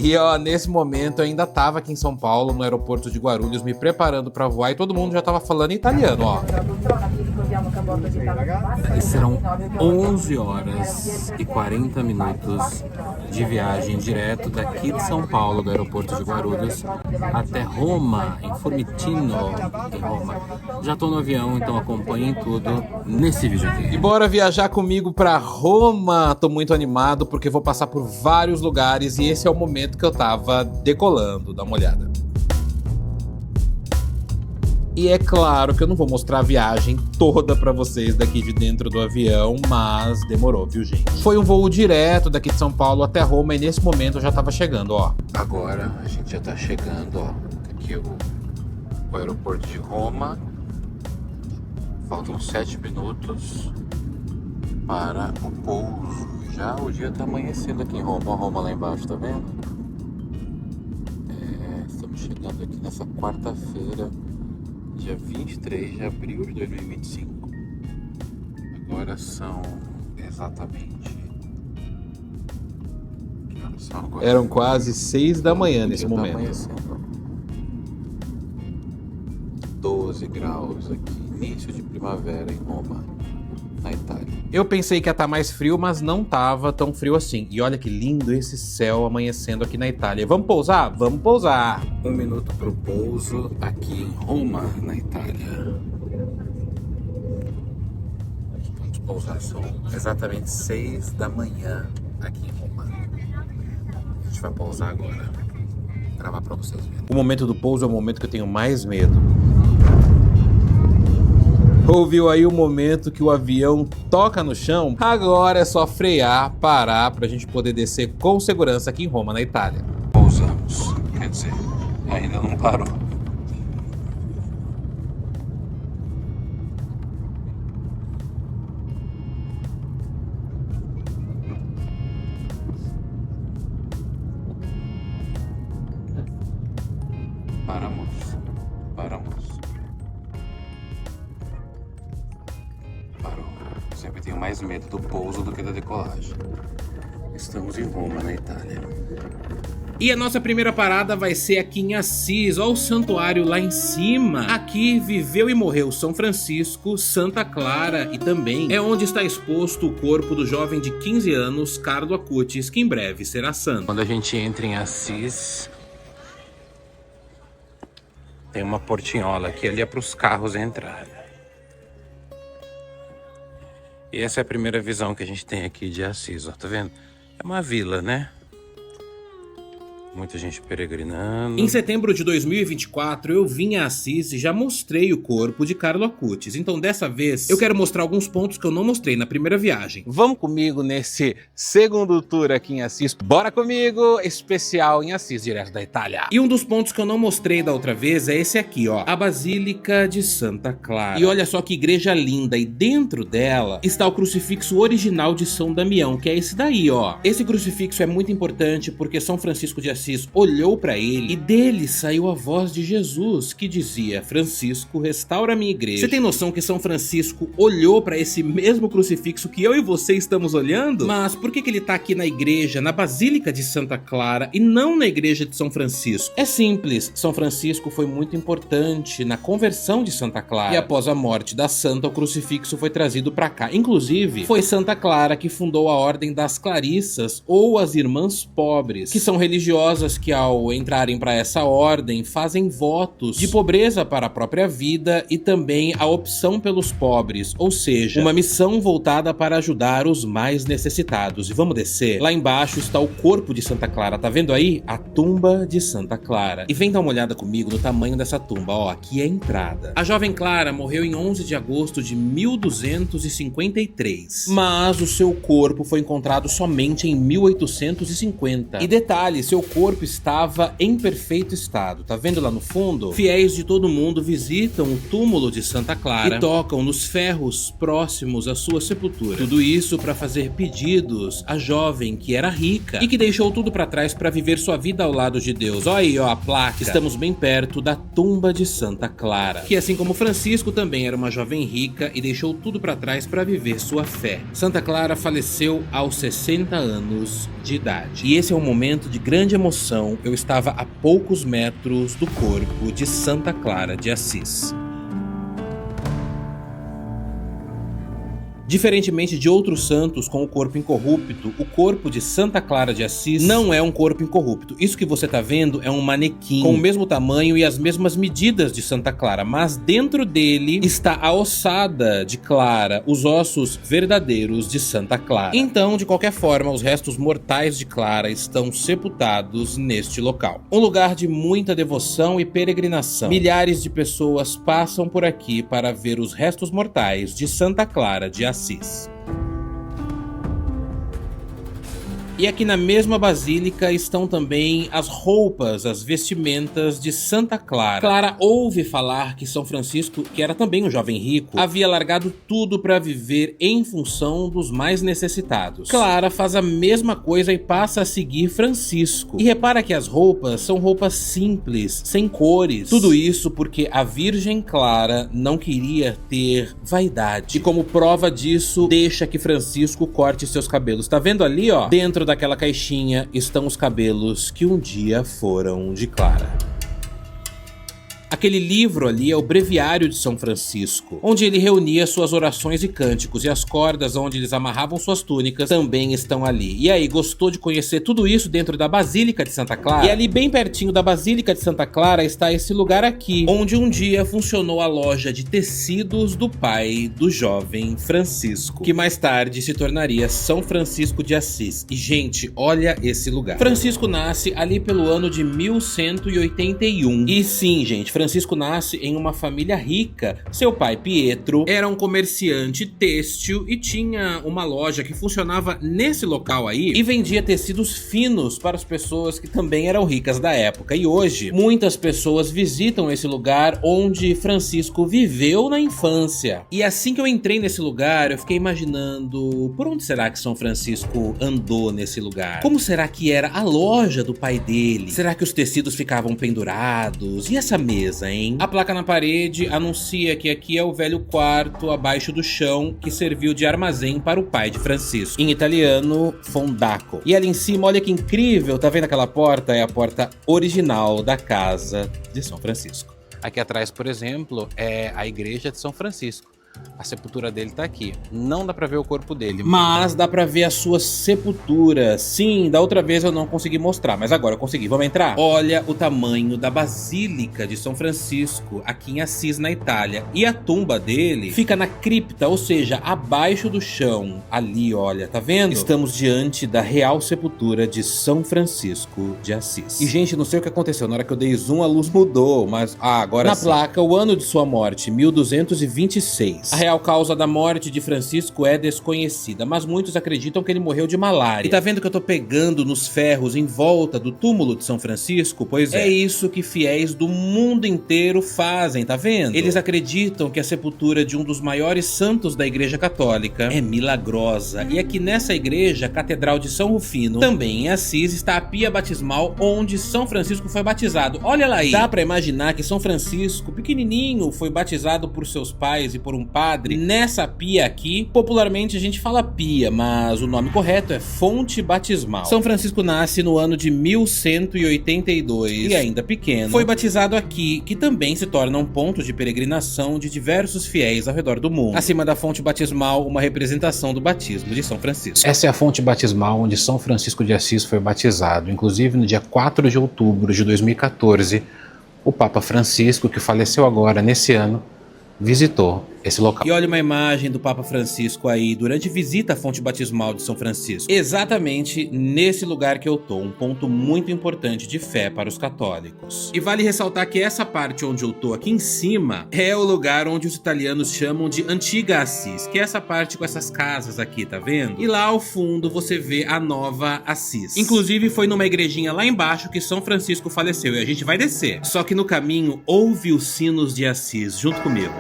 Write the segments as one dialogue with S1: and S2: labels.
S1: E ó, nesse momento eu ainda tava aqui em São Paulo, no aeroporto de Guarulhos, me preparando pra voar e todo mundo já tava falando italiano, ó. E serão 11 horas e 40 minutos de viagem direto daqui de São Paulo, do aeroporto de Guarulhos, até Roma, em Fiumicino, em Roma. Já tô no avião, então acompanhem tudo nesse vídeo aqui. E bora viajar comigo pra Roma! Tô muito animado porque vou passar por vários lugares e esse é o momento que eu tava decolando, dá uma olhada. E é claro que eu não vou mostrar a viagem toda pra vocês daqui de dentro do avião, mas demorou, viu, gente? Foi um voo direto daqui de São Paulo até Roma e nesse momento eu já tava chegando, ó. Agora a gente já tá chegando, ó. Aqui o aeroporto de Roma. Faltam 7 minutos para o pouso. Já o dia tá amanhecendo aqui em Roma. Ó, Roma lá embaixo, tá vendo? Estamos chegando aqui nessa quarta-feira, dia 23 de abril de 2025. Agora são exatamente... Que horas são agora? Eram quase 6 da manhã nesse momento. Tá amanhecendo. 12 graus aqui, início de primavera em Roma, na Itália. Eu pensei que ia estar mais frio, mas não tava tão frio assim. E olha que lindo esse céu amanhecendo aqui na Itália. Vamos pousar? Vamos pousar! 1 minuto pro pouso aqui em Roma, na Itália. Vamos pousar, são exatamente 6 da manhã aqui em Roma. A gente vai pousar agora. Vou gravar pra vocês verem. O momento do pouso é o momento que eu tenho mais medo. Ouviu aí o momento que o avião toca no chão? Agora é só frear, parar pra gente poder descer com segurança aqui em Roma, na Itália. Pousamos, quer dizer, ainda não parou. Sempre tenho mais medo do pouso do que da decolagem. Estamos em Roma, na Itália. E a nossa primeira parada vai ser aqui em Assis, ó, o santuário lá em cima. Aqui viveu e morreu São Francisco, Santa Clara e também é onde está exposto o corpo do jovem de 15 anos, Carlo Acutis, que em breve será santo. Quando a gente entra em Assis, tem uma portinhola aqui, ali é para os carros entrarem. E essa é a primeira visão que a gente tem aqui de Assis, ó, tá vendo? É uma vila, né? Muita gente peregrinando. Em setembro de 2024, eu vim a Assis e já mostrei o corpo de Carlo Acutis. Então dessa vez, eu quero mostrar alguns pontos que eu não mostrei na primeira viagem. Vamos comigo nesse segundo tour aqui em Assis. Bora comigo! Especial em Assis, direto da Itália. E um dos pontos que eu não mostrei da outra vez é esse aqui, ó. A Basílica de Santa Clara. E olha só que igreja linda. E dentro dela está o crucifixo original de São Damião, que é esse daí, ó. Esse crucifixo é muito importante porque São Francisco de Assis olhou para ele e dele saiu a voz de Jesus que dizia: Francisco, restaura a minha igreja. Você tem noção que São Francisco olhou para esse mesmo crucifixo que eu e você estamos olhando? Mas por que ele tá aqui na igreja, na Basílica de Santa Clara e não na igreja de São Francisco? É simples, São Francisco foi muito importante na conversão de Santa Clara e após a morte da santa o crucifixo foi trazido para cá. Inclusive foi Santa Clara que fundou a Ordem das Clarissas ou as Irmãs Pobres, que são religiosas que ao entrarem para essa ordem fazem votos de pobreza para a própria vida e também a opção pelos pobres, ou seja, uma missão voltada para ajudar os mais necessitados. E vamos descer. Lá embaixo está o corpo de Santa Clara, tá vendo aí? A tumba de Santa Clara. E vem dar uma olhada comigo no tamanho dessa tumba, ó, aqui é a entrada. A jovem Clara morreu em 11 de agosto de 1253, mas o seu corpo foi encontrado somente em 1850. E detalhe, seu corpo estava em perfeito estado. Tá vendo lá no fundo? Fiéis de todo mundo visitam o túmulo de Santa Clara e tocam nos ferros próximos à sua sepultura. Tudo isso para fazer pedidos à jovem que era rica e que deixou tudo para trás para viver sua vida ao lado de Deus. Olha aí, ó, a placa. Estamos bem perto da tumba de Santa Clara, que assim como Francisco também era uma jovem rica e deixou tudo para trás para viver sua fé. Santa Clara faleceu aos 60 anos de idade. E esse é um momento de grande emoção emoção, eu estava a poucos metros do corpo de Santa Clara de Assis. Diferentemente de outros santos com o corpo incorrupto, o corpo de Santa Clara de Assis não é um corpo incorrupto. Isso que você tá vendo é um manequim com o mesmo tamanho e as mesmas medidas de Santa Clara, mas dentro dele está a ossada de Clara, os ossos verdadeiros de Santa Clara. Então, de qualquer forma, os restos mortais de Clara estão sepultados neste local. Um lugar de muita devoção e peregrinação. Milhares de pessoas passam por aqui para ver os restos mortais de Santa Clara de Assis. E aqui na mesma basílica estão também as roupas, as vestimentas de Santa Clara. Clara ouve falar que São Francisco, que era também um jovem rico, havia largado tudo para viver em função dos mais necessitados. Clara faz a mesma coisa e passa a seguir Francisco. E repara que as roupas são roupas simples, sem cores. Tudo isso porque a Virgem Clara não queria ter vaidade. E como prova disso, deixa que Francisco corte seus cabelos. Tá vendo ali, ó? Dentro daquela caixinha estão os cabelos que um dia foram de Clara. Aquele livro ali é o Breviário de São Francisco, onde ele reunia suas orações e cânticos, e as cordas onde eles amarravam suas túnicas também estão ali. E aí, gostou de conhecer tudo isso dentro da Basílica de Santa Clara? E ali bem pertinho da Basílica de Santa Clara está esse lugar aqui, onde um dia funcionou a loja de tecidos do pai do jovem Francisco, que mais tarde se tornaria São Francisco de Assis. E gente, olha esse lugar. Francisco nasce ali pelo ano de 1181. E sim, gente, Francisco nasce em uma família rica. Seu pai, Pietro, era um comerciante têxtil e tinha uma loja que funcionava nesse local aí e vendia tecidos finos para as pessoas que também eram ricas da época. E hoje, muitas pessoas visitam esse lugar onde Francisco viveu na infância. E assim que eu entrei nesse lugar, eu fiquei imaginando, por onde será que São Francisco andou nesse lugar? Como será que era a loja do pai dele? Será que os tecidos ficavam pendurados? E essa mesa, hein? A placa na parede anuncia que aqui é o velho quarto abaixo do chão que serviu de armazém para o pai de Francisco. Em italiano, fondaco. E ali em cima, olha que incrível, tá vendo aquela porta? É a porta original da casa de São Francisco. Aqui atrás, por exemplo, é a igreja de São Francisco. A sepultura dele tá aqui. Não dá pra ver o corpo dele, mas dá pra ver a sua sepultura. Sim, da outra vez eu não consegui mostrar, mas agora eu consegui. Vamos entrar? Olha o tamanho da Basílica de São Francisco, aqui em Assis, na Itália. E a tumba dele fica na cripta, ou seja, abaixo do chão. Ali, olha, tá vendo? Estamos diante da real sepultura de São Francisco de Assis. E, gente, não sei o que aconteceu. Na hora que eu dei zoom, a luz mudou, mas... agora sim. Na placa, o ano de sua morte, 1226. A real causa da morte de Francisco é desconhecida, mas muitos acreditam que ele morreu de malária. E tá vendo que eu tô pegando nos ferros em volta do túmulo de São Francisco? Pois é isso que fiéis do mundo inteiro fazem, tá vendo? Eles acreditam que a sepultura de um dos maiores santos da Igreja Católica é milagrosa. E aqui nessa igreja, a Catedral de São Rufino, também em Assis, está a pia batismal onde São Francisco foi batizado. Olha lá aí! Dá pra imaginar que São Francisco, pequenininho, foi batizado por seus pais e por um padre nessa pia aqui. Popularmente a gente fala pia, mas o nome correto é fonte batismal. São Francisco nasce no ano de 1182 e ainda pequeno foi batizado aqui, que também se torna um ponto de peregrinação de diversos fiéis ao redor do mundo. Acima da fonte batismal, uma representação do batismo de São Francisco. Essa é a fonte batismal onde São Francisco de Assis foi batizado. Inclusive no dia 4 de outubro de 2014, o Papa Francisco, que faleceu agora nesse ano, visitou esse local. E olha uma imagem do Papa Francisco aí durante visita à fonte batismal de São Francisco. Exatamente nesse lugar que eu tô, um ponto muito importante de fé para os católicos. E vale ressaltar que essa parte onde eu tô aqui em cima é o lugar onde os italianos chamam de Antiga Assis, que é essa parte com essas casas aqui, tá vendo? E lá ao fundo você vê a Nova Assis. Inclusive foi numa igrejinha lá embaixo que São Francisco faleceu e a gente vai descer. Só que no caminho ouve os sinos de Assis junto comigo.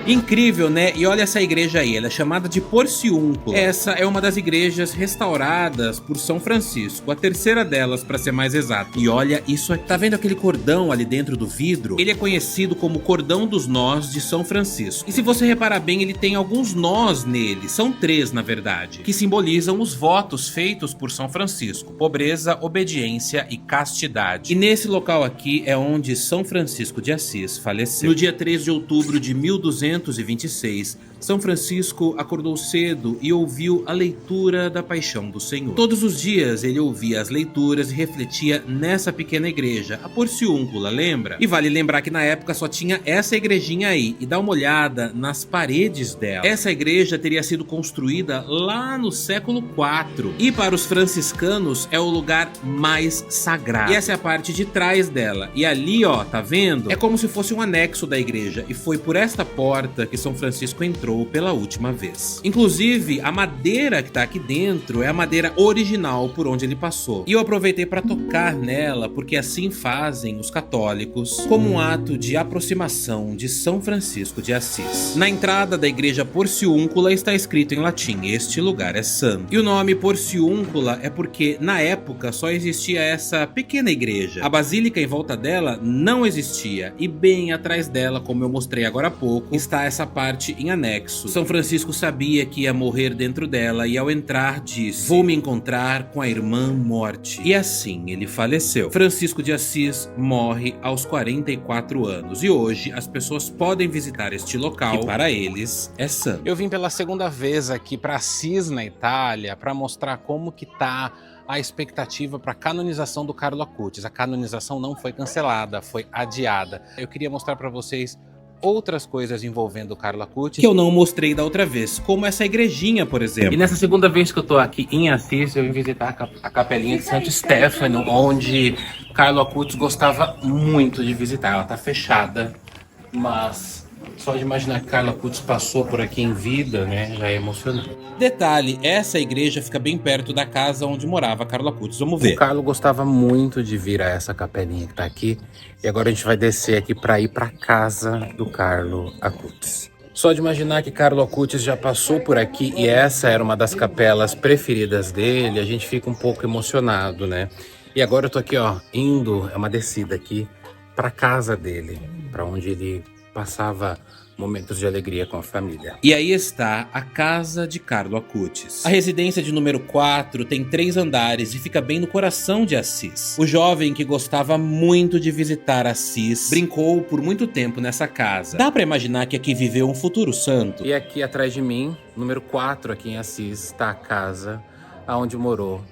S1: Incrível, né? E olha essa igreja aí, ela é chamada de Porciúncula. Essa é uma das igrejas restauradas por São Francisco, a terceira delas para ser mais exato. E olha isso aqui, tá vendo aquele cordão ali dentro do vidro? Ele é conhecido como Cordão dos Nós de São Francisco. E se você reparar bem, ele tem alguns nós nele, são 3 na verdade, que simbolizam os votos feitos por São Francisco: pobreza, obediência e castidade. E nesse local aqui é onde São Francisco de Assis faleceu. No dia 3 de outubro de 1226, São Francisco acordou cedo e ouviu a leitura da Paixão do Senhor. Todos os dias ele ouvia as leituras e refletia nessa pequena igreja, a Porciúncula, lembra? E vale lembrar que na época só tinha essa igrejinha aí, e dá uma olhada nas paredes dela. Essa igreja teria sido construída lá no século IV, e para os franciscanos é o lugar mais sagrado. E essa é a parte de trás dela, e ali ó, tá vendo? É como se fosse um anexo da igreja, e foi por esta porta que São Francisco entrou pela última vez. Inclusive, a madeira que tá aqui dentro é a madeira original por onde ele passou. E eu aproveitei para tocar nela, porque assim fazem os católicos, como um ato de aproximação de São Francisco de Assis. Na entrada da igreja Porciúncula está escrito em latim: este lugar é santo. E o nome Porciúncula é porque, na época, só existia essa pequena igreja. A basílica em volta dela não existia, e bem atrás dela, como eu mostrei agora há pouco, está essa parte em anexo. São Francisco sabia que ia morrer dentro dela e ao entrar disse: vou me encontrar com a irmã morte. E assim ele faleceu. Francisco de Assis morre aos 44 anos e hoje as pessoas podem visitar este local que para eles é santo. Eu vim pela segunda vez aqui para Assis, na Itália, para mostrar como que tá a expectativa para a canonização do Carlo Acutis. A canonização não foi cancelada, foi adiada. Eu queria mostrar para vocês outras coisas envolvendo o Carlo Acutis que eu não mostrei da outra vez, como essa igrejinha, por exemplo. E nessa segunda vez que eu tô aqui em Assis, eu vim visitar a capelinha de Santo Stefano, onde Carlo Acutis gostava muito de visitar. Ela tá fechada, mas só de imaginar que Carlo Acutis passou por aqui em vida, né, já é emocionante. Detalhe, essa igreja fica bem perto da casa onde morava Carlo Acutis. Vamos ver. O Carlo gostava muito de vir a essa capelinha que tá aqui. E agora a gente vai descer aqui para ir para casa do Carlo Acutis. Só de imaginar que Carlo Acutis já passou por aqui e essa era uma das capelas preferidas dele, a gente fica um pouco emocionado, né? E agora eu tô aqui, ó, indo, é uma descida aqui, para casa dele, para onde ele passava momentos de alegria com a família. E aí está a casa de Carlo Acutis. A residência de número 4 tem 3 andares e fica bem no coração de Assis. O jovem que gostava muito de visitar Assis brincou por muito tempo nessa casa. Dá pra imaginar que aqui viveu um futuro santo. E aqui atrás de mim, número 4 aqui em Assis, está a casa onde morou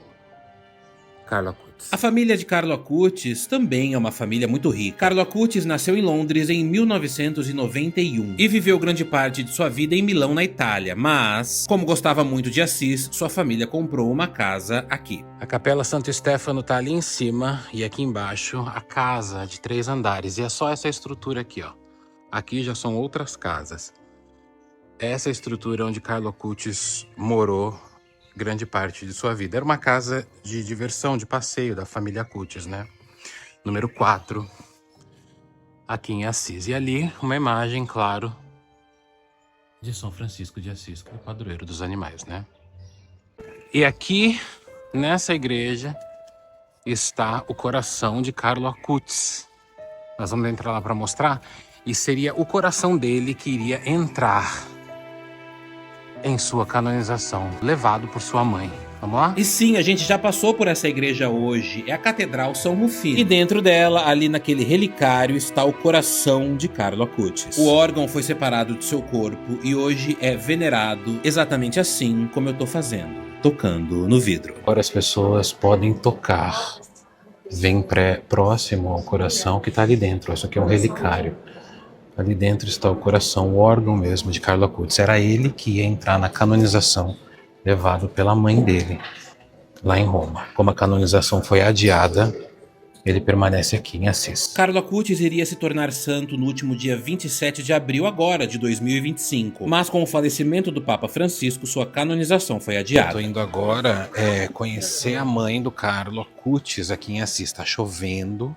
S1: Carlo Acutis. A família de Carlo Acutis também é uma família muito rica. Carlo Acutis nasceu em Londres em 1991 e viveu grande parte de sua vida em Milão, na Itália, mas, como gostava muito de Assis, sua família comprou uma casa aqui. A Capela Santo Stefano tá ali em cima e aqui embaixo a casa de 3 andares, e é só essa estrutura aqui, ó. Aqui já são outras casas. Essa estrutura onde Carlo Acutis morou grande parte de sua vida. Era uma casa de diversão, de passeio da família Acutis, né? Número 4, aqui em Assis. E ali, uma imagem, claro, de São Francisco de Assis, que é o padroeiro dos animais, né? E aqui, nessa igreja, está o coração de Carlo Acutis. Nós vamos entrar lá para mostrar. E seria o coração dele que iria entrar em sua canonização, levado por sua mãe. Vamos lá? E sim, a gente já passou por essa igreja hoje, é a Catedral São Rufino. E dentro dela, ali naquele relicário, está o coração de Carlo Acutis. O órgão foi separado do seu corpo e hoje é venerado exatamente assim como eu tô fazendo, tocando no vidro. Agora as pessoas podem tocar, bem próximo ao coração que está ali dentro. Isso aqui é um relicário. Ali dentro está o coração, o órgão mesmo de Carlo Acutis. Era ele que ia entrar na canonização, levado pela mãe dele, lá em Roma. Como a canonização foi adiada, ele permanece aqui em Assis. Carlo Acutis iria se tornar santo no último dia 27 de abril agora, de 2025. Mas com o falecimento do Papa Francisco, sua canonização foi adiada. Estou indo agora conhecer a mãe do Carlo Acutis aqui em Assis. Está chovendo.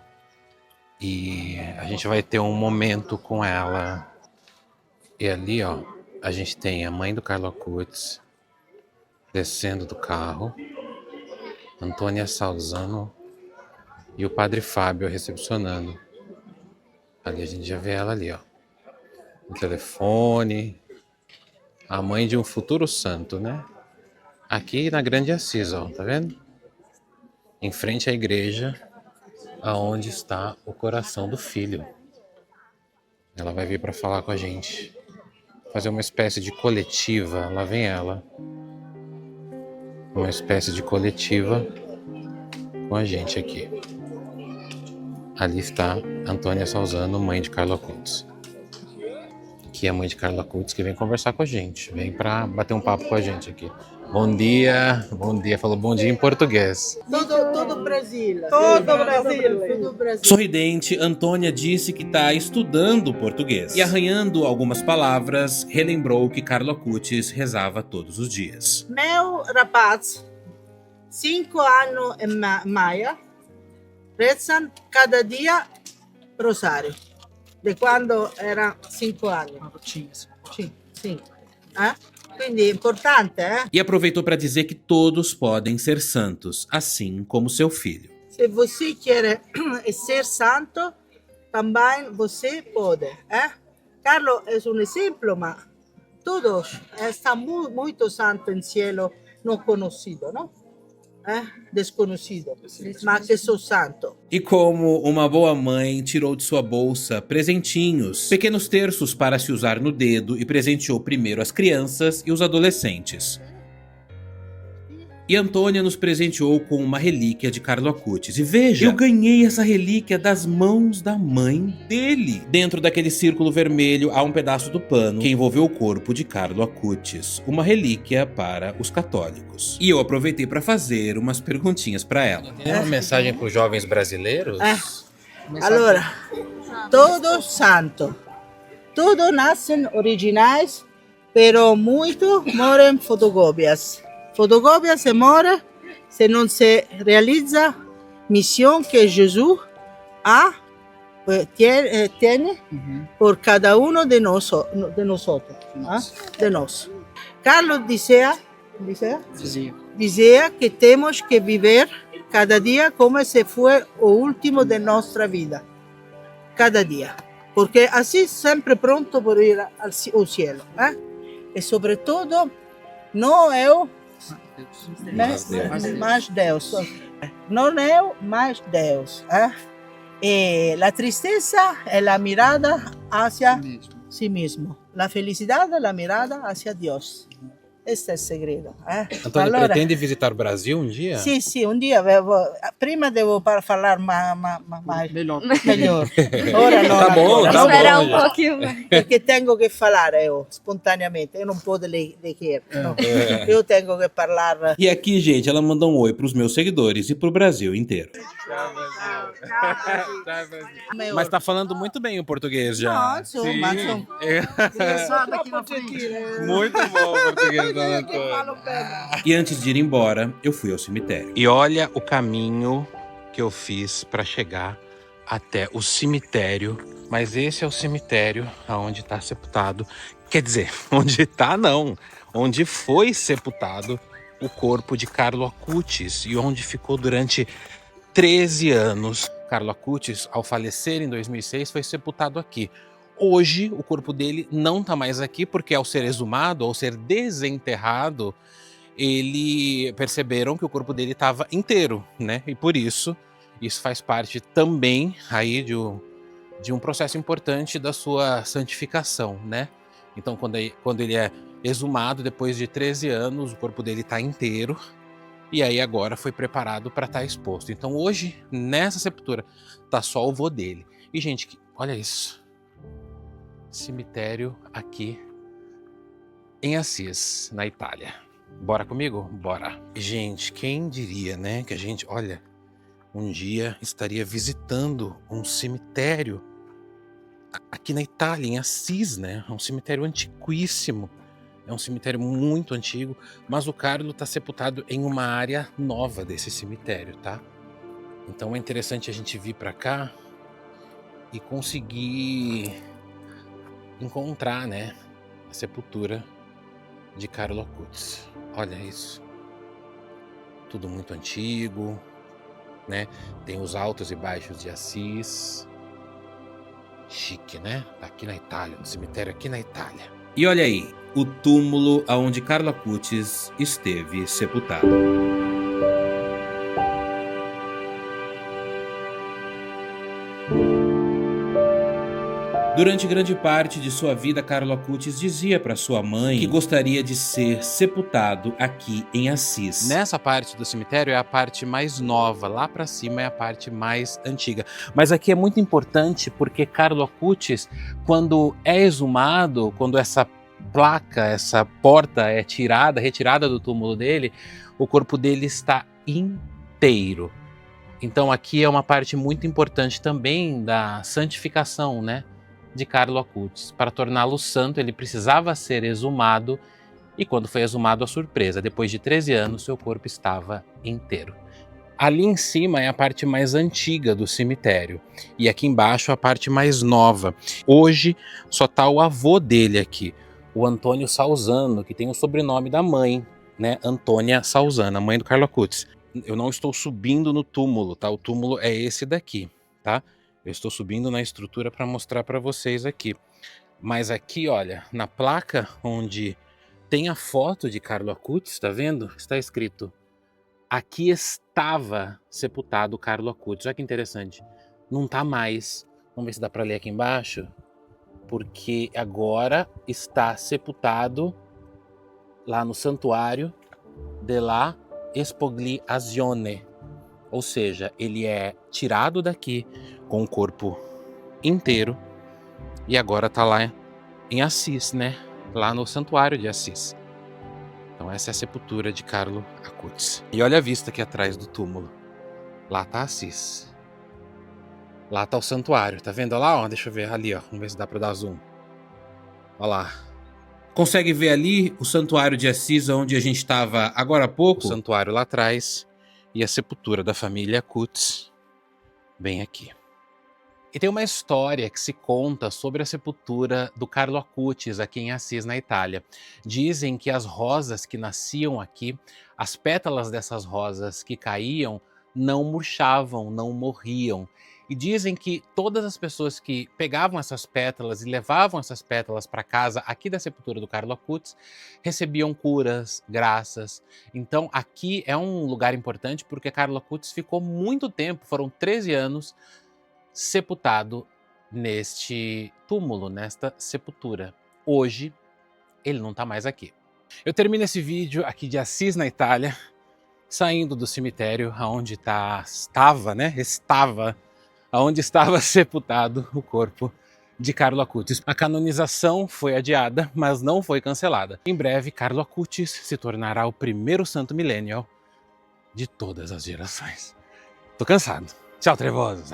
S1: E a gente vai ter um momento com ela E ali, ó, a gente tem a mãe do Carlo Acutis descendo do carro, Antônia Salzano e o padre Fábio recepcionando. Ali a gente já vê ela ali, ó. O telefone, a mãe de um futuro santo, né? Aqui na Grande Assis, ó, tá vendo? Em frente à igreja, aonde está o coração do filho. Ela vai vir para falar com a gente, fazer uma espécie de coletiva. Lá vem ela, uma espécie de coletiva com a gente aqui. Ali está Antônia Salzano, mãe de Carlo Acutis. Que é a mãe de Carlo Acutis, que vem conversar com a gente, vem para bater um papo com a gente aqui. Bom dia, falou bom dia em português.
S2: Todo Brasil. Todo Brasil.
S1: Sorridente, Antônia disse que está estudando português e, arranhando algumas palavras, relembrou que Carlo Acutis rezava todos os dias.
S2: Meu rapaz, 5 anos e meio, rezam cada dia rosário. De quando era 5 anos. Sim. Quindi é importante,
S1: E aproveitou para dizer que todos podem ser santos, assim como seu filho.
S2: Se você quer ser santo, também você pode. Carlo é um exemplo, mas todos estão muito santos no céu, não conhecido, não? Desconhecido, mas que sou santo.
S1: E como uma boa mãe, tirou de sua bolsa presentinhos, pequenos terços para se usar no dedo, e presenteou primeiro as crianças e os adolescentes. E Antônia nos presenteou com uma relíquia de Carlo Acutis. E veja, eu ganhei essa relíquia das mãos da mãe dele. Dentro daquele círculo vermelho há um pedaço do pano que envolveu o corpo de Carlo Acutis, uma relíquia para os católicos. E eu aproveitei para fazer umas perguntinhas para ela. Tem uma mensagem para os jovens brasileiros?
S2: Allora, todos santos, todos nascem originais, pero muito morem fotocópias. Fotocopia se muore se non si realizza missione che Gesù tiene por cada uno de nosotros. De nós. Carlos dizia que temos que viver cada dia como se fosse o último de nossa vida. Cada dia. Porque assim sempre pronto por ir ao cielo. E sobretudo, não eu, mais Deus. Não eu, mais Deus. E a tristeza é a mirada hacia si mesmo. A felicidade é a mirada hacia Deus. Esse é o segredo.
S1: Antônia, allora, pretende visitar o Brasil um dia?
S2: Sì, un dia. Prima devo falar melhor. Ora não.
S1: Tá bom, tá bom.
S3: Esperar um pouquinho mais.
S2: Porque tenho que falar espontaneamente. Eu não posso ler. Eu tenho que falar.
S1: E aqui, gente, ela mandou um oi pros meus seguidores e pro Brasil inteiro. Mas tá falando muito bem o português já.
S2: Nossa,
S1: Muito bom o português. E antes de ir embora, eu fui ao cemitério. E olha o caminho que eu fiz para chegar até o cemitério. Mas esse é o cemitério onde está sepultado. Quer dizer, onde tá não. Onde foi sepultado o corpo de Carlo Acutis e onde ficou durante 13 anos. Carlo Acutis, ao falecer em 2006, foi sepultado aqui. Hoje, o corpo dele não está mais aqui, porque ao ser exumado, ao ser desenterrado, perceberam que o corpo dele estava inteiro, né? E por isso faz parte também aí de um processo importante da sua santificação, né? Então, quando ele é exumado, depois de 13 anos, o corpo dele está inteiro, e aí agora foi preparado para estar exposto. Então hoje, nessa sepultura, tá só o vô dele. E, gente, olha isso. Cemitério aqui em Assis, na Itália. Bora comigo? Bora. Gente, quem diria, né, que a gente, olha, um dia estaria visitando um cemitério aqui na Itália, em Assis, né? É um cemitério antiquíssimo. É um cemitério muito antigo, mas o Carlo está sepultado em uma área nova desse cemitério, tá? Então é interessante a gente vir para cá e conseguir encontrar, né, a sepultura de Carlo Acutis. Olha isso. Tudo muito antigo, né? Tem os altos e baixos de Assis. Chique, né? Tá aqui na Itália, no cemitério aqui na Itália. E olha aí, o túmulo onde Carlo Acutis esteve sepultado. Durante grande parte de sua vida, Carlo Acutis dizia para sua mãe que gostaria de ser sepultado aqui em Assis. Nessa parte do cemitério é a parte mais nova, lá para cima é a parte mais antiga. Mas aqui é muito importante porque Carlo Acutis, quando é exumado, quando essa placa, essa porta é retirada do túmulo dele, o corpo dele está inteiro. Então aqui é uma parte muito importante também da santificação, né, de Carlo Acutis. Para torná-lo santo, ele precisava ser exumado, e quando foi exumado, a surpresa, depois de 13 anos, seu corpo estava inteiro. Ali em cima é a parte mais antiga do cemitério, e aqui embaixo a parte mais nova. Hoje só está o avô dele aqui, o Antônio Salzano, que tem o sobrenome da mãe, né, Antônia Salzana, mãe do Carlo Acutis. Eu não estou subindo no túmulo, tá? O túmulo é esse daqui, tá? Eu estou subindo na estrutura para mostrar para vocês aqui. Mas aqui, olha, na placa onde tem a foto de Carlo Acutis, tá vendo? Está escrito: aqui estava sepultado Carlo Acutis. Olha que interessante. Não tá mais. Vamos ver se dá para ler aqui embaixo. Porque agora está sepultado lá no Santuário della Espogliazione. Ou seja, ele é tirado daqui com o corpo inteiro e agora está lá em Assis, né? Lá no Santuário de Assis. Então essa é a sepultura de Carlo Acutis. E olha a vista aqui atrás do túmulo. Lá está Assis. Lá está o santuário, tá vendo? Olha lá, ó, deixa eu ver ali, ó. Vamos ver se dá para dar zoom. Olha lá. Consegue ver ali o santuário de Assis, onde a gente estava agora há pouco? O santuário lá atrás e a sepultura da família Acutis bem aqui. E tem uma história que se conta sobre a sepultura do Carlo Acutis aqui em Assis, na Itália. Dizem que as rosas que nasciam aqui, as pétalas dessas rosas que caíam, não murchavam, não morriam. E dizem que todas as pessoas que pegavam essas pétalas e levavam essas pétalas para casa aqui da sepultura do Carlo Acutis recebiam curas, graças. Então aqui é um lugar importante porque Carlo Acutis ficou muito tempo, foram 13 anos, sepultado neste túmulo, nesta sepultura. Hoje ele não está mais aqui. Eu termino esse vídeo aqui de Assis, na Itália, saindo do cemitério onde onde estava sepultado o corpo de Carlo Acutis. A canonização foi adiada, mas não foi cancelada. Em breve, Carlo Acutis se tornará o primeiro santo millennial de todas as gerações. Tô cansado. Tchau, trevosos.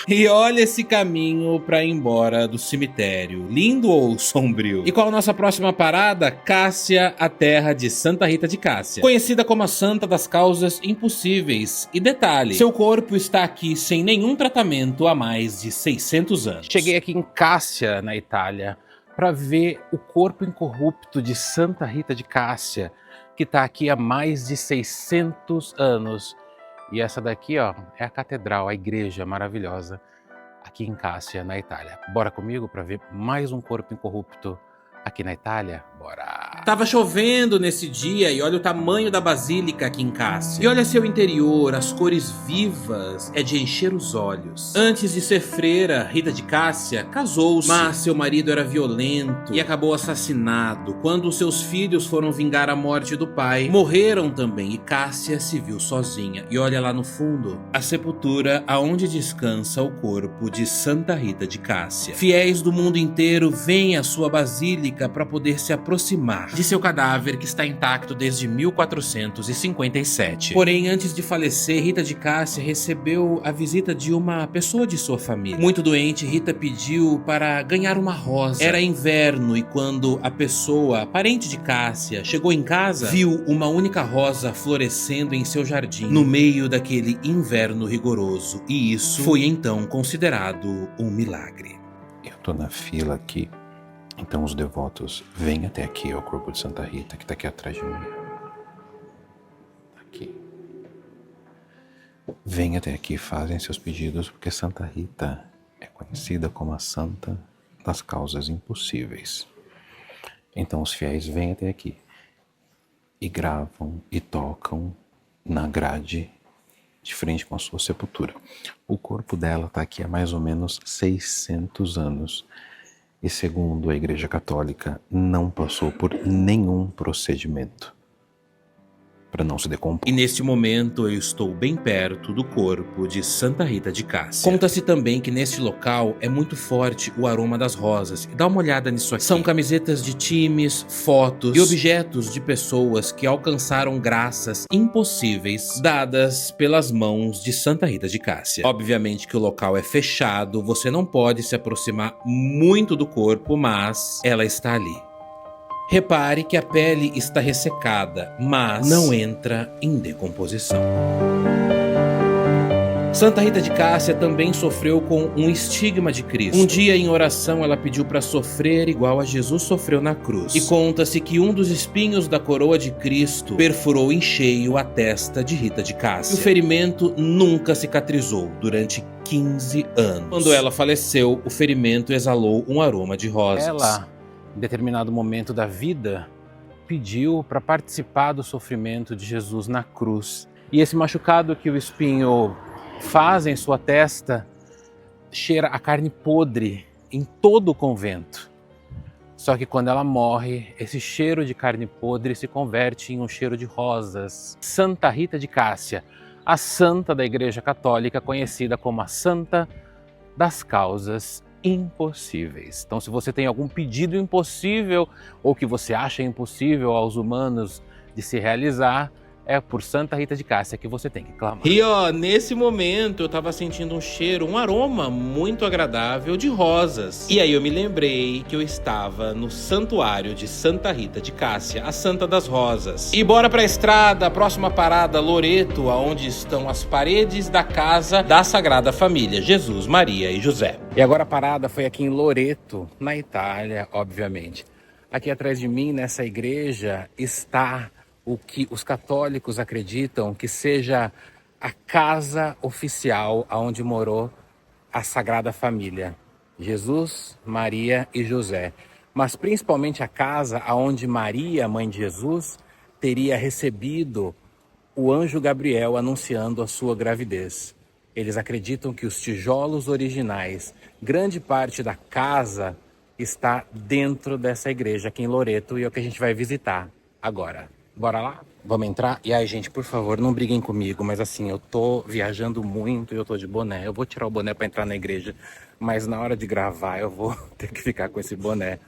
S1: E olha esse caminho para ir embora do cemitério. Lindo ou sombrio? E qual a nossa próxima parada? Cássia, a terra de Santa Rita de Cássia. Conhecida como a Santa das Causas Impossíveis. E detalhe, seu corpo está aqui sem nenhum tratamento há mais de 600 anos. Cheguei aqui em Cássia, na Itália, para ver o corpo incorrupto de Santa Rita de Cássia, que está aqui há mais de 600 anos. E essa daqui, ó, é a catedral, a igreja maravilhosa aqui em Cássia, na Itália. Bora comigo para ver mais um corpo incorrupto aqui na Itália? Bora! Tava chovendo nesse dia e olha o tamanho da basílica aqui em Cássia. E olha seu interior, as cores vivas, é de encher os olhos. Antes de ser freira, Rita de Cássia casou-se, mas seu marido era violento e acabou assassinado. Quando seus filhos foram vingar a morte do pai, morreram também e Cássia se viu sozinha. E olha lá no fundo, a sepultura aonde descansa o corpo de Santa Rita de Cássia. Fiéis do mundo inteiro vêm à sua basílica para poder se aproximar de seu cadáver que está intacto desde 1457. Porém, antes de falecer, Rita de Cássia recebeu a visita de uma pessoa de sua família. Muito doente, Rita pediu para ganhar uma rosa. Era inverno e quando a pessoa, parente de Cássia, chegou em casa, viu uma única rosa florescendo em seu jardim, no meio daquele inverno rigoroso. E isso foi então considerado um milagre. Eu tô na fila aqui
S3: Então os devotos vêm até aqui ao corpo de Santa Rita, que está aqui atrás de mim. Aqui. Vêm até aqui e fazem seus pedidos, porque Santa Rita é conhecida como a Santa das Causas Impossíveis. Então os fiéis vêm até aqui e gravam e tocam na grade de frente com a sua sepultura. O corpo dela está aqui há mais ou menos 600 anos. E segundo a Igreja Católica, não passou por nenhum procedimento para não se decompor.
S1: E neste momento eu estou bem perto do corpo de Santa Rita de Cássia. Conta-se também que neste local é muito forte o aroma das rosas. E dá uma olhada nisso aqui. São camisetas de times, fotos e objetos de pessoas que alcançaram graças impossíveis dadas pelas mãos de Santa Rita de Cássia. Obviamente que o local é fechado, você não pode se aproximar muito do corpo, mas ela está ali. Repare que a pele está ressecada, mas não entra em decomposição. Santa Rita de Cássia também sofreu com um estigma de Cristo. Um dia em oração ela pediu para sofrer igual a Jesus sofreu na cruz. E conta-se que um dos espinhos da coroa de Cristo perfurou em cheio a testa de Rita de Cássia. E o ferimento nunca cicatrizou durante 15 anos. Quando ela faleceu, o ferimento exalou um aroma de rosas.
S3: Em determinado momento da vida, pediu para participar do sofrimento de Jesus na cruz. E esse machucado que o espinho faz em sua testa cheira a carne podre em todo o convento. Só que quando ela morre, esse cheiro de carne podre se converte em um cheiro de rosas. Santa Rita de Cássia, a santa da Igreja Católica, conhecida como a Santa das Causas Impossíveis. Então, se você tem algum pedido impossível ou que você acha impossível aos humanos de se realizar, é por Santa Rita de Cássia que você tem que clamar.
S1: E ó, nesse momento eu tava sentindo um cheiro, um aroma muito agradável de rosas. E aí eu me lembrei que eu estava no santuário de Santa Rita de Cássia, a Santa das Rosas. E bora pra estrada, próxima parada, Loreto, aonde estão as paredes da casa da Sagrada Família, Jesus, Maria e José.
S3: E agora a parada foi aqui em Loreto, na Itália, obviamente. Aqui atrás de mim, nessa igreja, está o que os católicos acreditam que seja a casa oficial onde morou a Sagrada Família, Jesus, Maria e José. Mas principalmente a casa onde Maria, mãe de Jesus, teria recebido o anjo Gabriel anunciando a sua gravidez. Eles acreditam que os tijolos originais, grande parte da casa, está dentro dessa igreja aqui em Loreto e é o que a gente vai visitar agora. Bora lá? Vamos entrar? E aí, gente, por favor, não briguem comigo, mas assim, eu tô viajando muito e eu tô de boné. Eu vou tirar o boné pra entrar na igreja, mas na hora de gravar eu vou ter que ficar com esse boné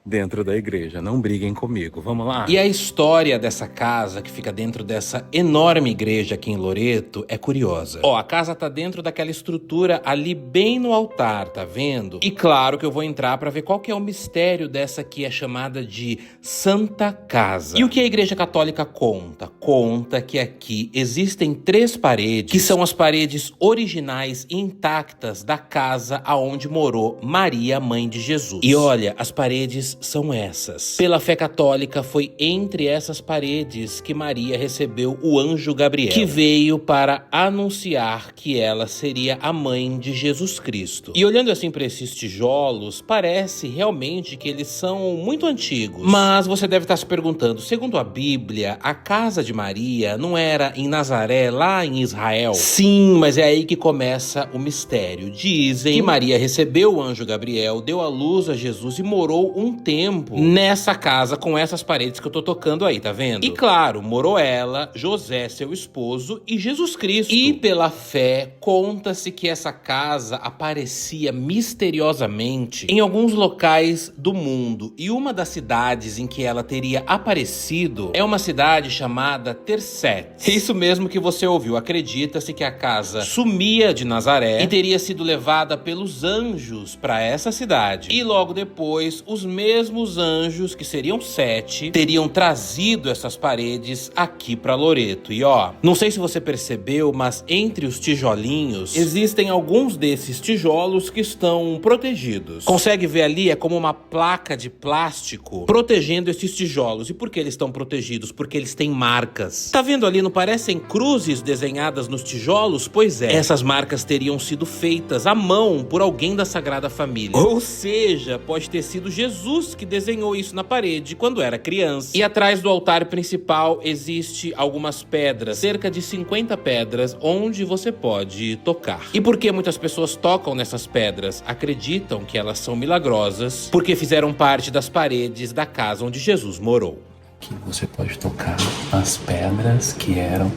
S3: dentro da igreja. Não briguem comigo, vamos lá?
S1: E a história dessa casa que fica dentro dessa enorme igreja aqui em Loreto é curiosa. Ó, a casa tá dentro daquela estrutura ali bem no altar, tá vendo? E claro que eu vou entrar pra ver qual que é o mistério dessa que é chamada de Santa Casa. E o que a Igreja Católica conta? Conta que aqui existem 3 paredes, que são as paredes originais e intactas da casa aonde morou Maria, mãe de Jesus. E olha, as paredes são essas. Pela fé católica, foi entre essas paredes que Maria recebeu o anjo Gabriel, que veio para anunciar que ela seria a mãe de Jesus Cristo. E olhando assim para esses tijolos, parece realmente que eles são muito antigos. Mas você deve estar se perguntando, segundo a Bíblia, a casa de Maria não era em Nazaré, lá em Israel? Sim, mas é aí que começa o mistério. Dizem que Maria recebeu o anjo Gabriel, deu à luz a Jesus e morou um tempo nessa casa com essas paredes que eu tô tocando aí, tá vendo? E claro, morou ela, José, seu esposo, e Jesus Cristo. E pela fé, conta-se que essa casa aparecia misteriosamente em alguns locais do mundo. E uma das cidades em que ela teria aparecido é uma cidade chamada Tercetes. Isso mesmo que você ouviu. Acredita-se que a casa sumia de Nazaré e teria sido levada pelos anjos para essa cidade. E logo depois, os mesmos mesmos anjos, que seriam 7, teriam trazido essas paredes aqui para Loreto. E ó, não sei se você percebeu, mas entre os tijolinhos existem alguns desses tijolos que estão protegidos. Consegue ver ali? É como uma placa de plástico protegendo esses tijolos. E por que eles estão protegidos? Porque eles têm marcas. Tá vendo ali? Não parecem cruzes desenhadas nos tijolos? Pois é, essas marcas teriam sido feitas à mão por alguém da Sagrada Família. Ou seja, pode ter sido Jesus que desenhou isso na parede quando era criança. E atrás do altar principal existe algumas pedras, cerca de 50 pedras, onde você pode tocar. E por que muitas pessoas tocam nessas pedras? Acreditam que elas são milagrosas, porque fizeram parte das paredes da casa onde Jesus morou.
S3: Que você pode tocar nas pedras que eram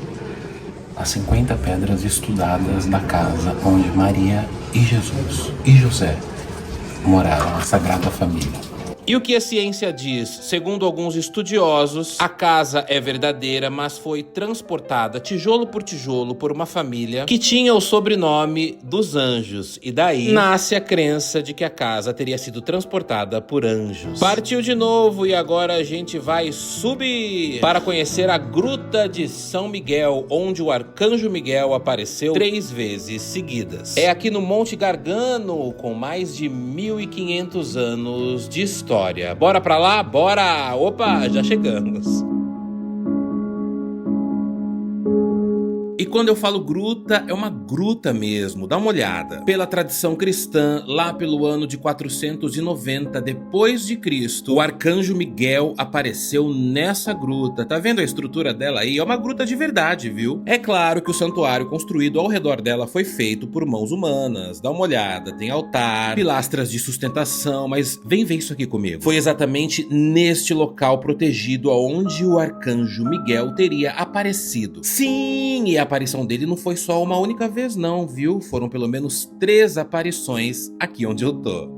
S3: as 50 pedras estudadas da casa onde Maria e Jesus e José moraram, a Sagrada Família.
S1: E o que a ciência diz? Segundo alguns estudiosos, a casa é verdadeira, mas foi transportada tijolo por tijolo por uma família que tinha o sobrenome dos anjos. E daí nasce a crença de que a casa teria sido transportada por anjos. Partiu de novo e agora a gente vai subir para conhecer a Gruta de São Miguel, onde o Arcanjo Miguel apareceu 3 vezes seguidas. É aqui no Monte Gargano, com mais de 1500 anos de história. Bora pra lá? Bora! Opa, já chegamos. E quando eu falo gruta, é uma gruta mesmo, dá uma olhada. Pela tradição cristã, lá pelo ano de 490 depois de Cristo, o Arcanjo Miguel apareceu nessa gruta. Tá vendo a estrutura dela aí? É uma gruta de verdade, viu? É claro que o santuário construído ao redor dela foi feito por mãos humanas. Dá uma olhada, tem altar, pilastras de sustentação, mas vem ver isso aqui comigo. Foi exatamente neste local protegido aonde o Arcanjo Miguel teria aparecido. Sim, e a aparição dele não foi só uma única vez não, viu? Foram pelo menos 3 aparições aqui onde eu tô.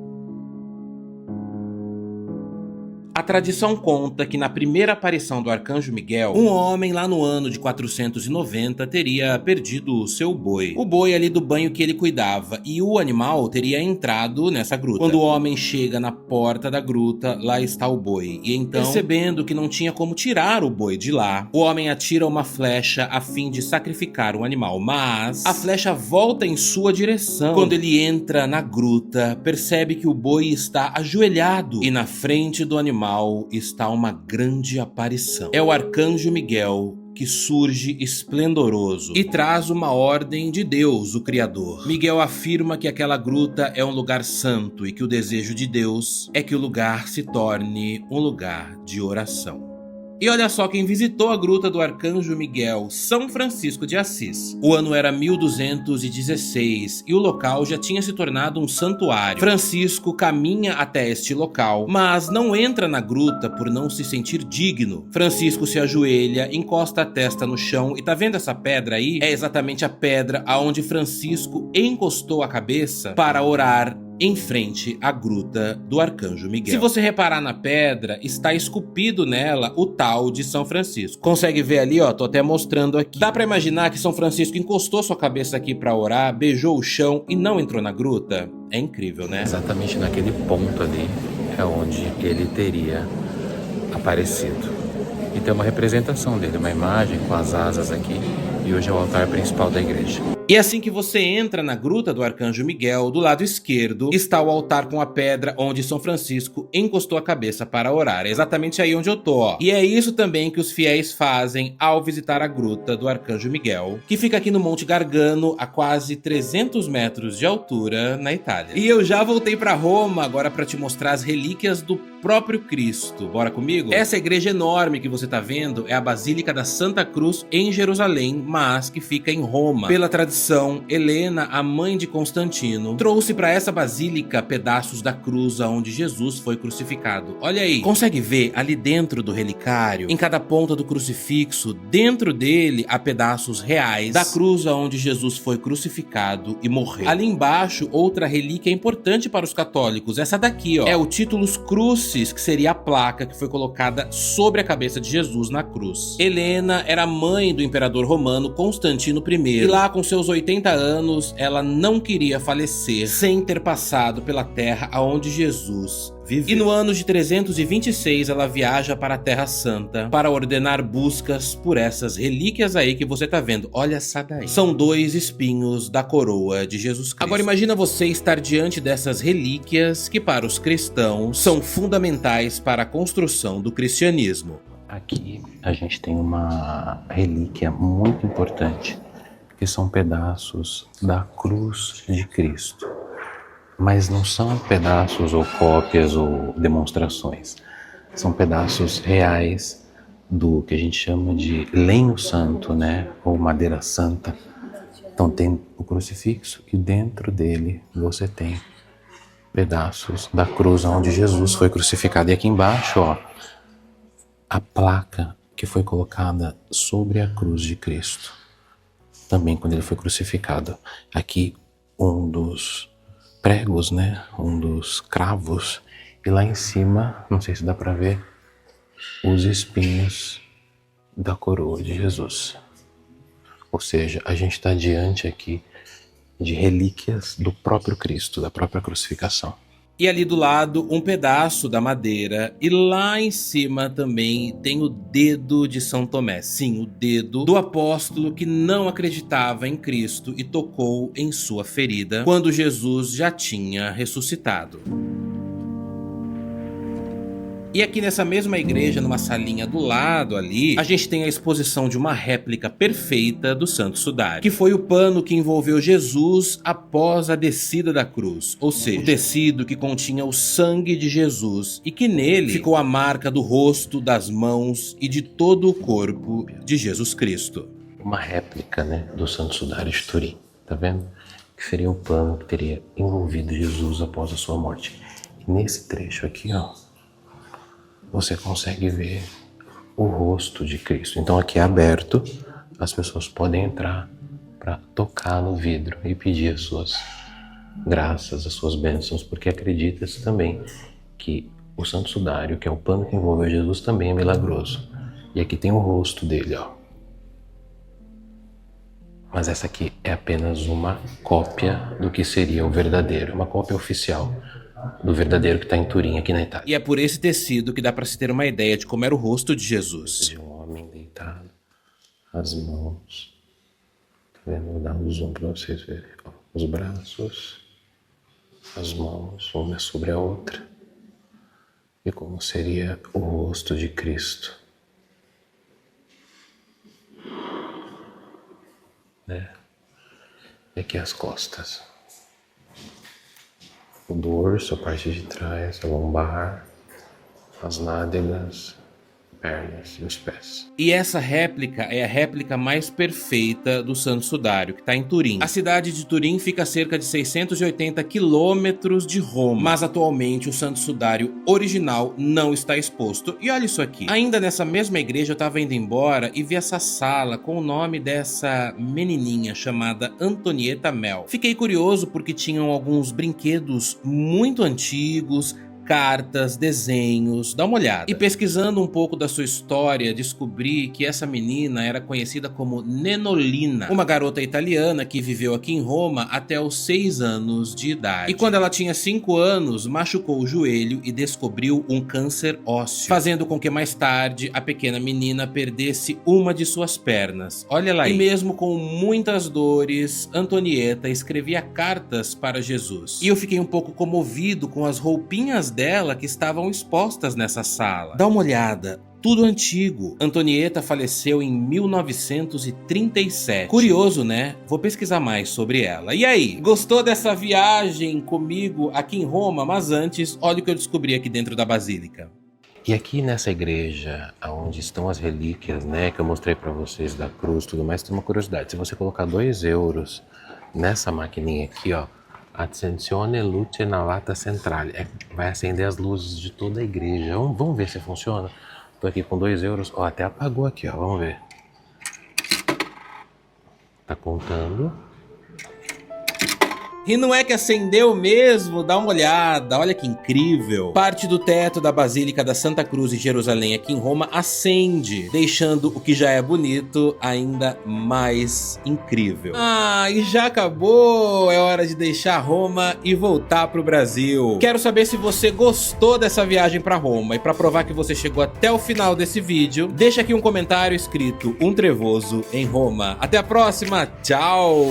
S1: A tradição conta que na primeira aparição do Arcanjo Miguel, um homem lá no ano de 490 teria perdido o seu boi. O boi ali do banho que ele cuidava, e o animal teria entrado nessa gruta. Quando o homem chega na porta da gruta, lá está o boi. E então, percebendo que não tinha como tirar o boi de lá, o homem atira uma flecha a fim de sacrificar o animal. Mas a flecha volta em sua direção. Quando ele entra na gruta, percebe que o boi está ajoelhado e na frente do animal está uma grande aparição. É o Arcanjo Miguel, que surge esplendoroso e traz uma ordem de Deus, o Criador. Miguel afirma que aquela gruta é um lugar santo e que o desejo de Deus é que o lugar se torne um lugar de oração. E olha só quem visitou a gruta do Arcanjo Miguel, São Francisco de Assis. O ano era 1216 e o local já tinha se tornado um santuário. Francisco caminha até este local, mas não entra na gruta por não se sentir digno. Francisco se ajoelha, encosta a testa no chão e tá vendo essa pedra aí? É exatamente a pedra aonde Francisco encostou a cabeça para orar em frente à gruta do Arcanjo Miguel. Se você reparar na pedra, está esculpido nela o tal de São Francisco. Consegue ver ali, ó, tô até mostrando aqui. Dá pra imaginar que São Francisco encostou sua cabeça aqui pra orar, beijou o chão e não entrou na gruta? É incrível, né?
S3: Exatamente naquele ponto ali é onde ele teria aparecido. E tem uma representação dele, uma imagem com as asas aqui, e hoje é o altar principal da igreja.
S1: E assim que você entra na gruta do Arcanjo Miguel, do lado esquerdo está o altar com a pedra onde São Francisco encostou a cabeça para orar. É exatamente aí onde eu tô, ó. E é isso também que os fiéis fazem ao visitar a gruta do Arcanjo Miguel, que fica aqui no Monte Gargano, a quase 300 metros de altura, na Itália. E eu já voltei para Roma agora para te mostrar as relíquias do próprio Cristo. Bora comigo? Essa igreja enorme que você tá vendo é a Basílica da Santa Cruz em Jerusalém, mas que fica em Roma. Pela tradição, Helena, a mãe de Constantino, trouxe para essa basílica pedaços da cruz aonde Jesus foi crucificado. Olha aí, consegue ver ali dentro do relicário, em cada ponta do crucifixo, dentro dele há pedaços reais da cruz aonde Jesus foi crucificado e morreu. Ali embaixo, outra relíquia importante para os católicos, essa daqui, ó, é o Titulus Crucis, que seria a placa que foi colocada sobre a cabeça de Jesus na cruz. Helena era mãe do imperador romano Constantino I, e lá com seus 80 anos, ela não queria falecer sem ter passado pela terra aonde Jesus viveu. E no ano de 326 ela viaja para a Terra Santa para ordenar buscas por essas relíquias aí que você tá vendo. Olha essa daí. São 2 espinhos da coroa de Jesus Cristo. Agora imagina você estar diante dessas relíquias que para os cristãos são fundamentais para a construção do cristianismo.
S3: Aqui a gente tem uma relíquia muito importante, que são pedaços da cruz de Cristo. Mas não são pedaços ou cópias ou demonstrações. São pedaços reais do que a gente chama de lenho santo, né? Ou madeira santa. Então tem o crucifixo e dentro dele você tem pedaços da cruz onde Jesus foi crucificado. E aqui embaixo, ó, a placa que foi colocada sobre a cruz de Cristo. Também quando ele foi crucificado. Aqui um dos pregos, né? Um dos cravos. E lá em cima, não sei se dá para ver, os espinhos da coroa de Jesus. Ou seja, a gente está diante aqui de relíquias do próprio Cristo, da própria crucificação.
S1: E ali do lado, um pedaço da madeira. E lá em cima também tem o dedo de São Tomé. Sim, o dedo do apóstolo que não acreditava em Cristo e tocou em sua ferida quando Jesus já tinha ressuscitado. E aqui nessa mesma igreja, numa salinha do lado ali, a gente tem a exposição de uma réplica perfeita do Santo Sudário, que foi o pano que envolveu Jesus após a descida da cruz, ou seja, o tecido que continha o sangue de Jesus e que nele ficou a marca do rosto, das mãos e de todo o corpo de Jesus Cristo.
S3: Uma réplica, né, do Santo Sudário de Turim, tá vendo? Que seria o pano que teria envolvido Jesus após a sua morte. E nesse trecho aqui, ó, você consegue ver o rosto de Cristo. Então aqui é aberto, as pessoas podem entrar para tocar no vidro e pedir as suas graças, as suas bênçãos, porque acredita-se também que o Santo Sudário, que é o pano que envolveu Jesus, também é milagroso. E aqui tem o rosto dele, ó. Mas essa aqui é apenas uma cópia do que seria o verdadeiro, uma cópia oficial do verdadeiro que está em Turim, aqui na Itália.
S1: E é por esse tecido que dá para se ter uma ideia de como era o rosto de Jesus.
S3: De um homem deitado, as mãos, tá vendo? Vou dar um zoom para vocês verem. Ó, os braços, as mãos, uma sobre a outra. E como seria o rosto de Cristo. Né? E aqui as costas. O dorso, a parte de trás, a lombar, as nádegas, pernas e os pés.
S1: E essa réplica é a réplica mais perfeita do Santo Sudário, que está em Turim. A cidade de Turim fica a cerca de 680 quilômetros de Roma, mas atualmente o Santo Sudário original não está exposto. E olha isso aqui, ainda nessa mesma igreja eu estava indo embora e vi essa sala com o nome dessa menininha chamada Antonieta Mel. Fiquei curioso porque tinham alguns brinquedos muito antigos, cartas, desenhos, dá uma olhada. E pesquisando um pouco da sua história, descobri que essa menina era conhecida como Nenolina, uma garota italiana que viveu aqui em Roma até os 6 anos de idade. E quando ela tinha 5 anos, machucou o joelho e descobriu um câncer ósseo, fazendo com que mais tarde a pequena menina perdesse uma de suas pernas. Olha lá aí. E mesmo com muitas dores, Antonieta escrevia cartas para Jesus. E eu fiquei um pouco comovido com as roupinhas dela que estavam expostas nessa sala. Dá uma olhada, tudo antigo. Antonieta faleceu em 1937. Curioso, né? Vou pesquisar mais sobre ela. E aí, gostou dessa viagem comigo aqui em Roma? Mas antes, olha o que eu descobri aqui dentro da Basílica.
S3: E aqui nessa igreja, onde estão as relíquias, né, que eu mostrei para vocês da cruz e tudo mais, tem uma curiosidade. Se você colocar 2 euros nessa maquininha aqui, ó, Accensione luce navata centrale. Vai acender as luzes de toda a igreja. Vamos ver se funciona. Tô aqui com 2 euros. Ó, até apagou aqui, ó. Vamos ver. Tá contando.
S1: E não é que acendeu mesmo? Dá uma olhada, olha que incrível. Parte do teto da Basílica da Santa Cruz em Jerusalém, aqui em Roma, acende, deixando o que já é bonito ainda mais incrível. Ah, e já acabou! É hora de deixar Roma e voltar pro Brasil. Quero saber se você gostou dessa viagem pra Roma, e pra provar que você chegou até o final desse vídeo, deixa aqui um comentário escrito "Um trevoso em Roma". Até a próxima, tchau!